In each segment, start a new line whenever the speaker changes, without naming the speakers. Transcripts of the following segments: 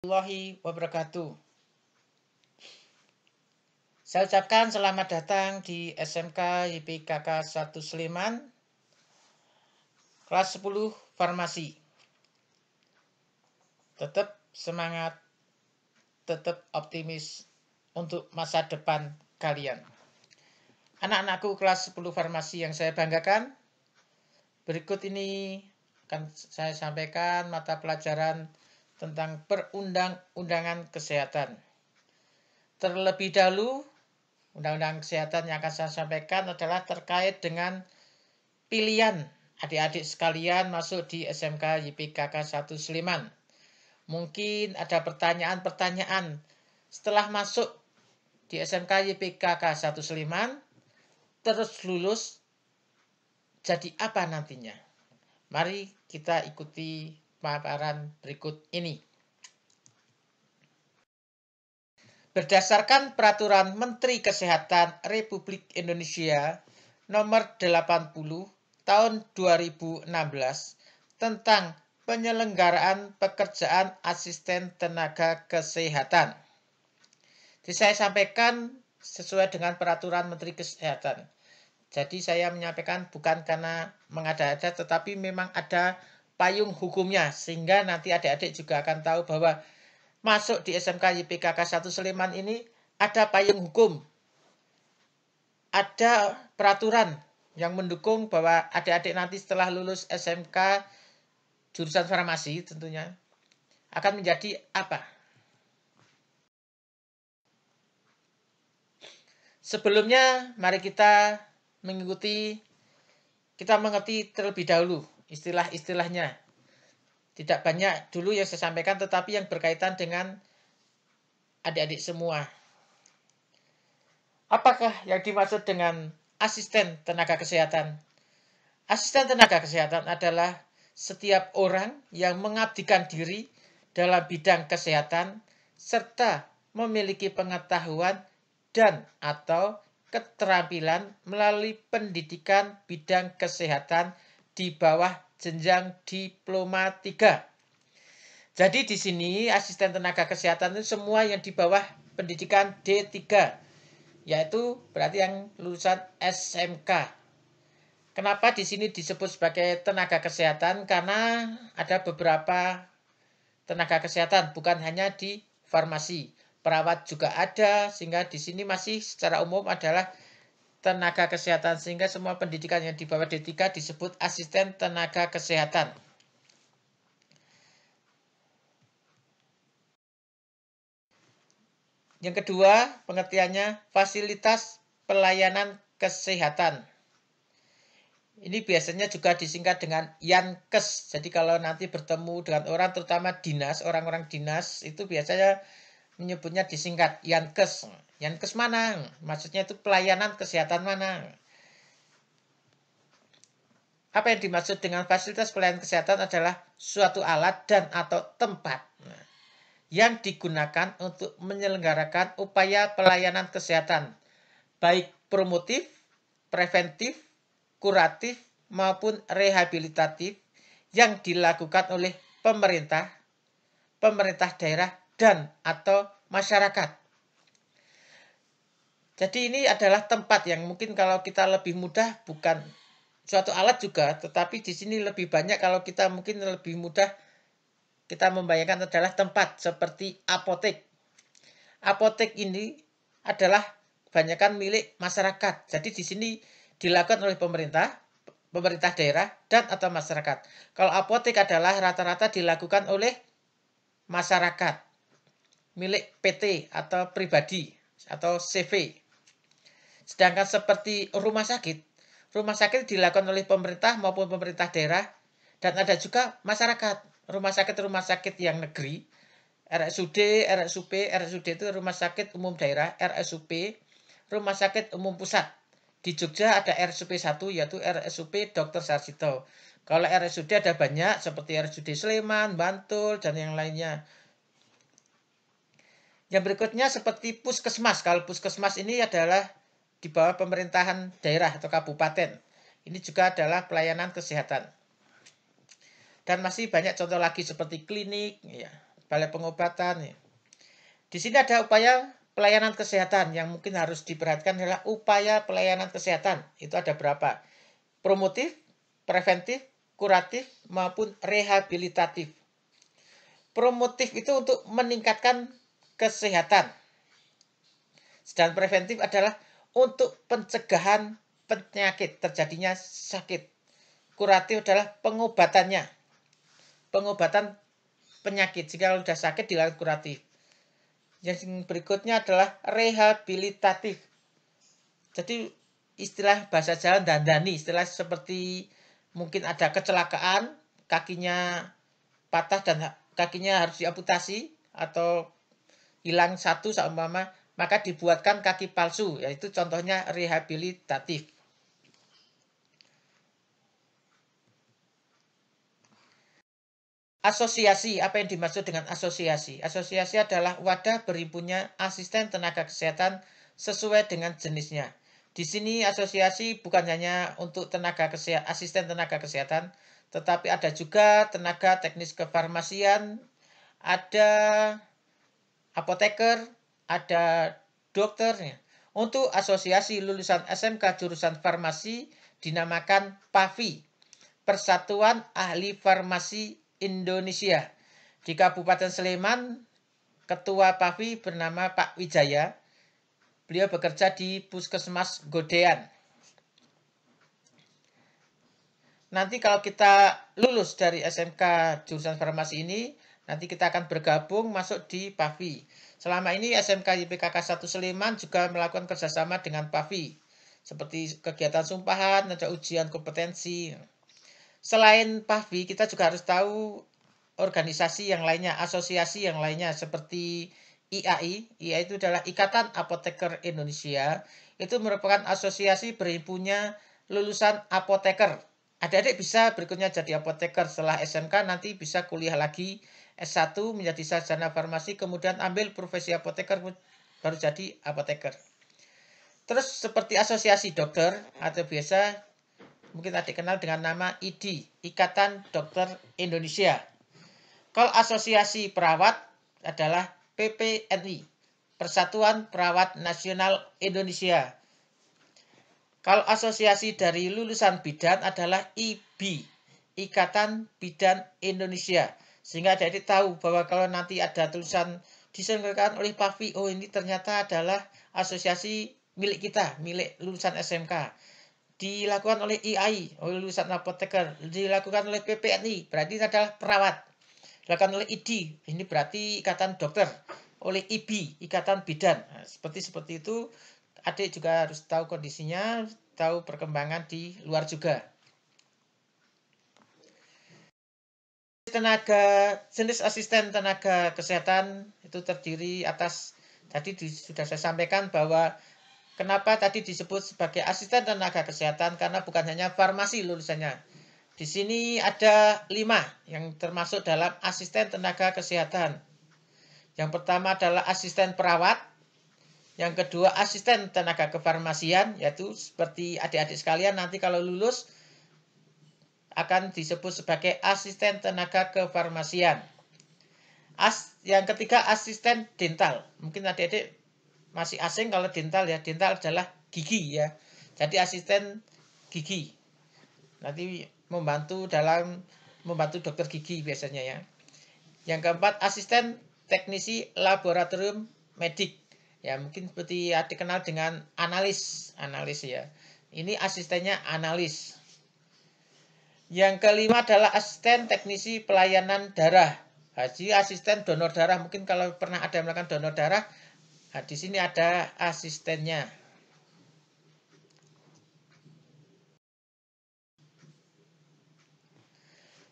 Warahmatullahi wabarakatuh. Saya ucapkan selamat datang di SMK YPKK 1 Sleman, kelas 10 Farmasi. Tetap semangat, tetap optimis untuk masa depan kalian. Anak-anakku kelas 10 Farmasi yang saya banggakan, berikut ini akan saya sampaikan mata pelajaran tentang perundang-undangan kesehatan. Terlebih dahulu, undang-undang kesehatan yang akan saya sampaikan adalah terkait dengan pilihan adik-adik sekalian masuk di SMK YPKK 1 Sleman. Mungkin ada pertanyaan-pertanyaan setelah masuk di SMK YPKK 1 Sleman, terus lulus, jadi apa nantinya? Mari kita ikuti paparan berikut ini. Berdasarkan Peraturan Menteri Kesehatan Republik Indonesia Nomor 80 Tahun 2016 tentang penyelenggaraan pekerjaan asisten tenaga kesehatan. Jadi saya sampaikan sesuai dengan Peraturan Menteri Kesehatan. Jadi saya menyampaikan bukan karena mengada-ada, tetapi memang ada payung hukumnya, sehingga nanti adik-adik juga akan tahu bahwa masuk di SMK YPKK 1 Sleman ini ada payung hukum, ada peraturan yang mendukung bahwa adik-adik nanti setelah lulus SMK jurusan farmasi tentunya akan menjadi apa. Sebelumnya mari kita mengerti terlebih dahulu istilah-istilahnya. Tidak banyak dulu yang saya sampaikan, tetapi yang berkaitan dengan adik-adik semua. Apakah yang dimaksud dengan asisten tenaga kesehatan? Asisten tenaga kesehatan adalah setiap orang yang mengabdikan diri dalam bidang kesehatan serta memiliki pengetahuan dan atau keterampilan melalui pendidikan bidang kesehatan di bawah jenjang diploma 3. Jadi di sini asisten tenaga kesehatan itu semua yang di bawah pendidikan D3, yaitu berarti yang lulusan SMK. Kenapa di sini disebut sebagai tenaga kesehatan? Karena ada beberapa tenaga kesehatan, bukan hanya di farmasi. Perawat juga ada, sehingga di sini masih secara umum adalah tenaga kesehatan, sehingga semua pendidikan yang di bawah D3 disebut asisten tenaga kesehatan. Yang kedua, pengertiannya fasilitas pelayanan kesehatan. Ini biasanya juga disingkat dengan Yankes. Jadi kalau nanti bertemu dengan orang, terutama dinas, orang-orang dinas, itu biasanya menyebutnya disingkat Yankes. Yankes mana? Maksudnya itu pelayanan kesehatan mana? Apa yang dimaksud dengan fasilitas pelayanan kesehatan adalah suatu alat dan atau tempat yang digunakan untuk menyelenggarakan upaya pelayanan kesehatan, baik promotif, preventif, kuratif, maupun rehabilitatif yang dilakukan oleh pemerintah, pemerintah daerah, dan atau masyarakat. Jadi ini adalah tempat yang mungkin kalau kita lebih mudah, bukan suatu alat juga, tetapi di sini lebih banyak kalau kita mungkin lebih mudah kita membayangkan adalah tempat seperti apotek. Apotek ini adalah kebanyakan milik masyarakat. Jadi di sini dilakukan oleh pemerintah daerah, dan atau masyarakat. Kalau apotek adalah rata-rata dilakukan oleh masyarakat, milik PT atau pribadi atau CV. Sedangkan seperti rumah sakit dilakukan oleh pemerintah maupun pemerintah daerah, dan ada juga masyarakat. Rumah sakit yang negeri, RSUD, RSUP itu rumah sakit umum daerah, RSUP, rumah sakit umum pusat. Di Jogja ada RSUP 1, yaitu RSUP Dr. Sarjito. Kalau RSUD ada banyak, seperti RSUD Sleman, Bantul, dan yang lainnya. Yang berikutnya seperti puskesmas. Kalau puskesmas ini adalah di bawah pemerintahan daerah atau kabupaten. Ini juga adalah pelayanan kesehatan. Dan masih banyak contoh lagi seperti klinik, ya, balai pengobatan. Ya. Di sini ada upaya pelayanan kesehatan yang mungkin harus diperhatikan adalah upaya pelayanan kesehatan. Itu ada berapa? Promotif, preventif, kuratif, maupun rehabilitatif. Promotif itu untuk meningkatkan kesehatan. Sedangkan preventif adalah untuk pencegahan penyakit, terjadinya sakit. Kuratif adalah pengobatannya. Pengobatan penyakit. Jika sudah sakit dilakukan kuratif. Yang berikutnya adalah rehabilitatif. Jadi istilah bahasa Jawa dandani, istilah seperti mungkin ada kecelakaan, kakinya patah dan kakinya harus diamputasi atau hilang satu seumpama, maka dibuatkan kaki palsu, yaitu contohnya rehabilitatif. Asosiasi, apa yang dimaksud dengan asosiasi? Asosiasi adalah wadah berhimpunnya asisten tenaga kesehatan sesuai dengan jenisnya. Di sini asosiasi bukan hanya untuk asisten tenaga kesehatan, tetapi ada juga tenaga teknis kefarmasian, ada apoteker, ada dokternya. Untuk asosiasi lulusan SMK jurusan farmasi dinamakan PAFI, Persatuan Ahli Farmasi Indonesia. Di Kabupaten Sleman, Ketua PAFI bernama Pak Wijaya. Beliau bekerja di Puskesmas Godean. Nanti kalau kita lulus dari SMK jurusan farmasi ini, nanti kita akan bergabung masuk di PAFI. Selama ini SMK YPKK 1 Sleman juga melakukan kerjasama dengan PAFI. Seperti kegiatan sumpahan, ada ujian kompetensi. Selain PAFI, kita juga harus tahu organisasi yang lainnya, asosiasi yang lainnya seperti IAI. IAI itu adalah Ikatan Apoteker Indonesia. Itu merupakan asosiasi berhimpunnya lulusan apoteker. Adik-adik bisa berikutnya jadi apoteker. Setelah SMK nanti bisa kuliah lagi S1 menjadi sarjana farmasi, kemudian ambil profesi apoteker baru jadi apoteker. Terus seperti asosiasi dokter atau biasa mungkin adik kenal dengan nama IDI, Ikatan Dokter Indonesia. Kalau asosiasi perawat adalah PPNI, Persatuan Perawat Nasional Indonesia. Kalau asosiasi dari lulusan bidan adalah IBI, Ikatan Bidan Indonesia. Sehingga adik-adik tahu bahwa kalau nanti ada tulisan diselenggarakan oleh PAFI, oh ini ternyata adalah asosiasi milik kita, milik lulusan SMK. Dilakukan oleh IAI, oleh lulusan apoteker. Dilakukan oleh PPNI, berarti adalah perawat. Dilakukan oleh IDI, ini berarti Ikatan Dokter. Oleh IBI, Ikatan Bidan. Nah, seperti itu. Adik juga harus tahu kondisinya, tahu perkembangan di luar juga. Jenis asisten tenaga kesehatan itu terdiri atas, tadi sudah saya sampaikan bahwa kenapa tadi disebut sebagai asisten tenaga kesehatan, karena bukan hanya farmasi lulusannya. Di sini ada 5 yang termasuk dalam asisten tenaga kesehatan. Yang pertama adalah asisten perawat. Yang kedua, asisten tenaga kefarmasian, yaitu seperti adik-adik sekalian nanti kalau lulus akan disebut sebagai asisten tenaga kefarmasian. Yang ketiga, asisten dental. Mungkin adik-adik masih asing kalau dental ya. Dental adalah gigi ya. Jadi asisten gigi. Nanti membantu dokter gigi biasanya ya. Yang keempat, asisten teknisi laboratorium medik. Ya, mungkin seperti adik kenal dengan analis ya. Ini asistennya analis. Yang kelima adalah asisten teknisi pelayanan darah. Haji asisten donor darah. Mungkin kalau pernah ada yang melakukan donor darah, nah di sini ada asistennya.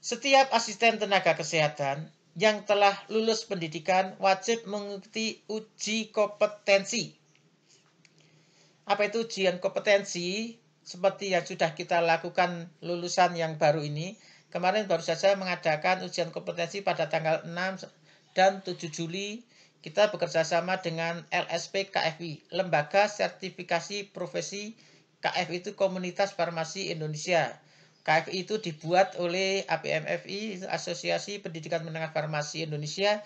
Setiap asisten tenaga kesehatan yang telah lulus pendidikan wajib mengikuti uji kompetensi. Apa itu ujian kompetensi? Seperti yang sudah kita lakukan lulusan yang baru ini. Kemarin baru saja mengadakan ujian kompetensi pada tanggal 6 dan 7 Juli. Kita bekerja sama dengan LSP KFI, Lembaga Sertifikasi Profesi KFI itu Komunitas Farmasi Indonesia. KFI itu dibuat oleh APMFI, Asosiasi Pendidikan Menengah Farmasi Indonesia,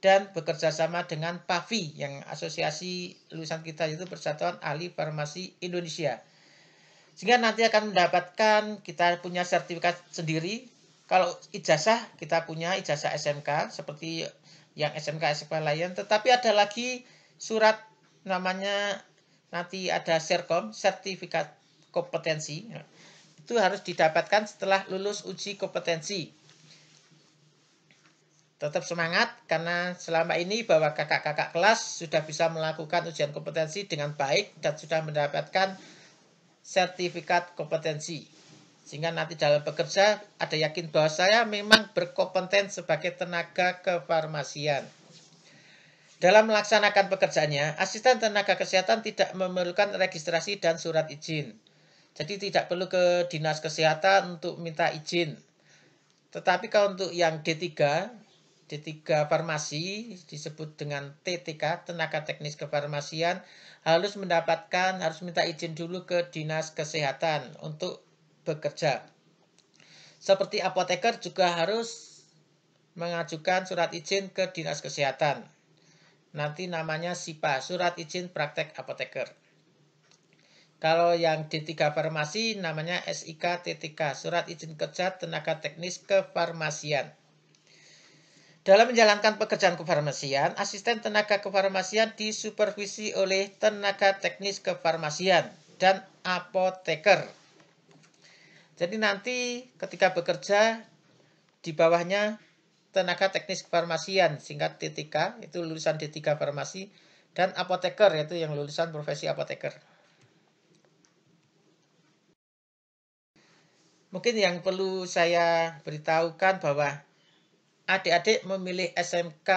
dan bekerja sama dengan PAVI, yang asosiasi lulusan kita itu Persatuan Ahli Farmasi Indonesia. Sehingga nanti akan mendapatkan, kita punya sertifikat sendiri. Kalau ijazah, kita punya ijazah SMK, seperti yang SMK lain. Tetapi ada lagi surat namanya, nanti ada Serkom, sertifikat kompetensi. Itu harus didapatkan setelah lulus uji kompetensi. Tetap semangat, karena selama ini bahwa kakak-kakak kelas sudah bisa melakukan ujian kompetensi dengan baik dan sudah mendapatkan sertifikat kompetensi. Sehingga nanti dalam bekerja ada yakin bahwa saya memang berkompeten sebagai tenaga kefarmasian. Dalam melaksanakan pekerjaannya, asisten tenaga kesehatan tidak memerlukan registrasi dan surat izin. Jadi tidak perlu ke dinas kesehatan untuk minta izin. Tetapi kalau untuk yang D3 farmasi disebut dengan TTK, tenaga teknis kefarmasian, harus minta izin dulu ke dinas kesehatan untuk bekerja. Seperti apoteker juga harus mengajukan surat izin ke dinas kesehatan. Nanti namanya SIPA, surat izin praktek apoteker. Kalau yang D3 farmasi namanya SIK TTK, surat izin kerja tenaga teknis kefarmasian. Dalam menjalankan pekerjaan kefarmasian, asisten tenaga kefarmasian disupervisi oleh tenaga teknis kefarmasian dan apoteker. Jadi nanti ketika bekerja di bawahnya tenaga teknis kefarmasian, singkat TTK, itu lulusan D3 farmasi, dan apoteker, yaitu yang lulusan profesi apoteker. Mungkin yang perlu saya beritahukan bahwa adik-adik memilih SMK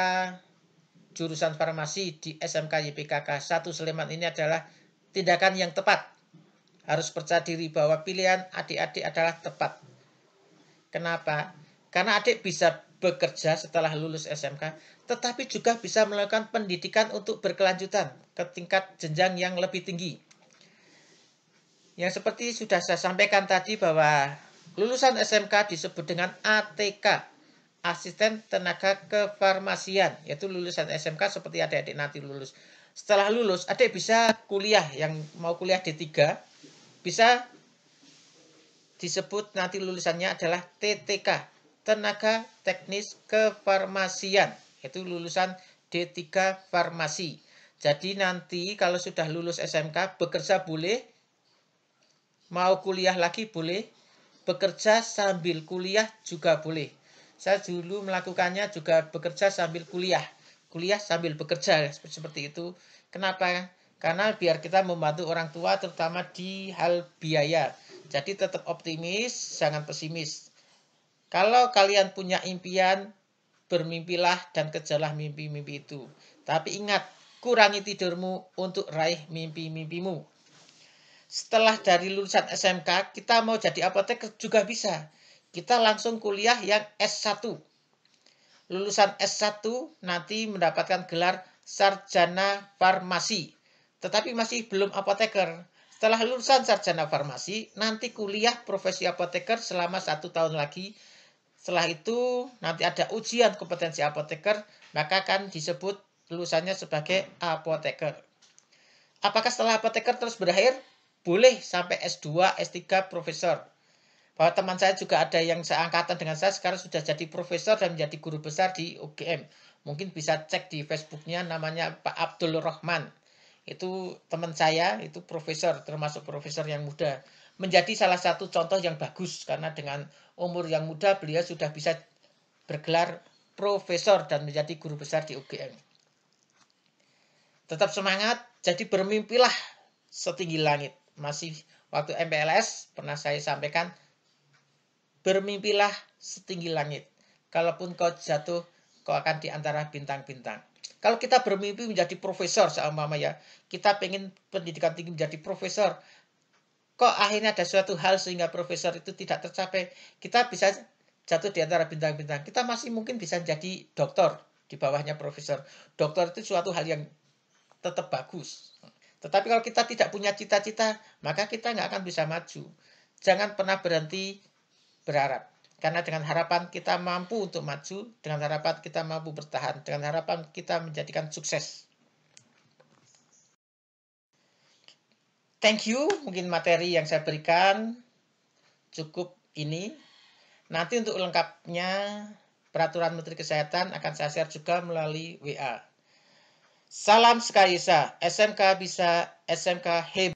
jurusan farmasi di SMK YPKK 1 Sleman ini adalah tindakan yang tepat. Harus percaya diri bahwa pilihan adik-adik adalah tepat. Kenapa? Karena adik bisa bekerja setelah lulus SMK, tetapi juga bisa melakukan pendidikan untuk berkelanjutan ke tingkat jenjang yang lebih tinggi. Yang seperti sudah saya sampaikan tadi bahwa lulusan SMK disebut dengan ATK, Asisten Tenaga Kefarmasian, yaitu lulusan SMK seperti adik-adik nanti lulus. Setelah lulus, adik bisa kuliah, yang mau kuliah D3, bisa disebut nanti lulusannya adalah TTK, Tenaga Teknis Kefarmasian, yaitu lulusan D3 Farmasi. Jadi nanti kalau sudah lulus SMK, bekerja boleh, mau kuliah lagi boleh, bekerja sambil kuliah juga boleh. Saya dulu melakukannya juga bekerja sambil kuliah. Kuliah sambil bekerja, seperti itu. Kenapa? Karena biar kita membantu orang tua, terutama di hal biaya. Jadi tetap optimis, jangan pesimis. Kalau kalian punya impian, bermimpilah dan kejarlah mimpi-mimpi itu. Tapi ingat, kurangi tidurmu untuk raih mimpi-mimpimu. Setelah dari lulusan SMK, kita mau jadi apoteker juga bisa. Kita langsung kuliah yang S1. Lulusan S1 nanti mendapatkan gelar sarjana farmasi. Tetapi masih belum apoteker. Setelah lulusan sarjana farmasi, nanti kuliah profesi apoteker selama 1 tahun lagi. Setelah itu nanti ada ujian kompetensi apoteker, maka akan disebut lulusannya sebagai apoteker. Apakah setelah apoteker terus berakhir? Boleh sampai S2, S3, profesor. Bahwa teman saya juga ada yang seangkatan dengan saya sekarang sudah jadi profesor dan menjadi guru besar di UGM. Mungkin bisa cek di Facebooknya, namanya Pak Abdul Rahman. Itu teman saya, itu profesor, termasuk profesor yang muda. Menjadi salah satu contoh yang bagus, karena dengan umur yang muda beliau sudah bisa bergelar profesor dan menjadi guru besar di UGM. Tetap semangat, jadi bermimpilah setinggi langit. Masih waktu MPLS pernah saya sampaikan, bermimpilah setinggi langit. Kalaupun kau jatuh, kau akan di antara bintang-bintang. Kalau kita bermimpi menjadi profesor, seumpama ya, kita pengen pendidikan tinggi menjadi profesor, kok akhirnya ada suatu hal sehingga profesor itu tidak tercapai, kita bisa jatuh di antara bintang-bintang. Kita masih mungkin bisa jadi doktor di bawahnya profesor. Doktor itu suatu hal yang tetap bagus. Tetapi kalau kita tidak punya cita-cita, maka kita nggak akan bisa maju. Jangan pernah berhenti berharap. Karena dengan harapan kita mampu untuk maju, dengan harapan kita mampu bertahan, dengan harapan kita menjadikan sukses. Thank you, mungkin materi yang saya berikan cukup ini. Nanti untuk lengkapnya, peraturan Menteri Kesehatan akan saya share juga melalui WA. Salam Skyisa, SMK bisa, SMK hebat.